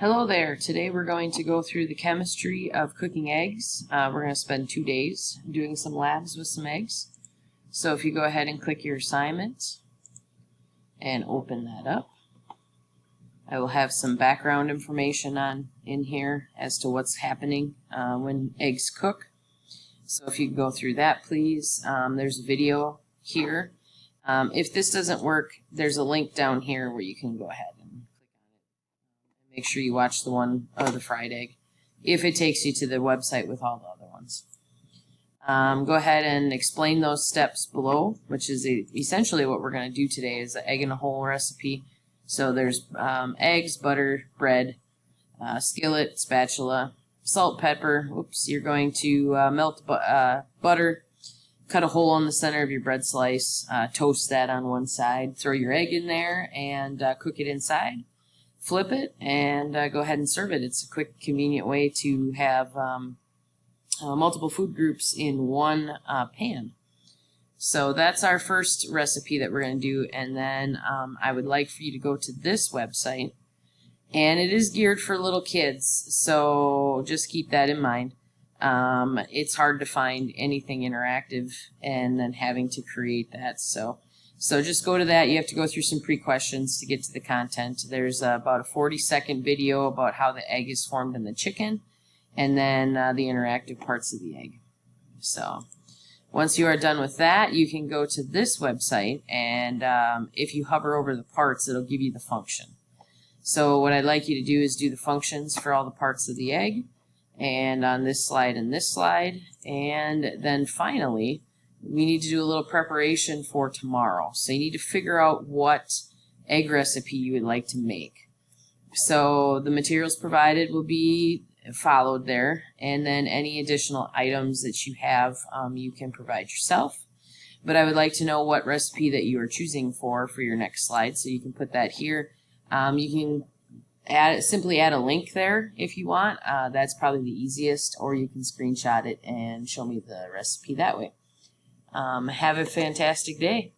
Hello there. Today we're going to go through the chemistry of cooking eggs. We're going to spend 2 days doing some labs with some eggs. So if you go ahead and click your assignment and open that up, I will have some background information in here as to what's happening when eggs cook. So if you go through that, please. There's a video here. If this doesn't work, there's a link down here where you can go ahead and click on it. Make sure you watch the one of the fried egg if it takes you to the website with all the other ones. Go ahead and explain those steps below, which is essentially what we're going to do today is the egg in a hole recipe. So there's eggs, butter, bread, skillet, spatula, salt, pepper. Oops, you're going to melt butter, cut a hole in the center of your bread slice, toast that on one side, throw your egg in there and cook it inside. Flip it and go ahead and serve it. It's a quick, convenient way to have multiple food groups in one pan. So that's our first recipe that we're going to do, and then I would like for you to go to this website, and it is geared for little kids, so just keep that in mind. It's hard to find anything interactive and then having to create that, so just go to that. You have to go through some pre-questions to get to the content. There's about a 40-second video about how the egg is formed in the chicken, and then the interactive parts of the egg. So once you are done with that, you can go to this website, and if you hover over the parts, it'll give you the function. So what I'd like you to do is do the functions for all the parts of the egg, and on this slide and this slide, and then finally we need to do a little preparation for tomorrow. So you need to figure out what egg recipe you would like to make. So the materials provided will be followed there, and then any additional items that you have you can provide yourself. But I would like to know what recipe that you are choosing for your next slide, so you can put that here. You can simply add a link there if you want. That's probably the easiest, or you can screenshot it and show me the recipe that way. Have a fantastic day.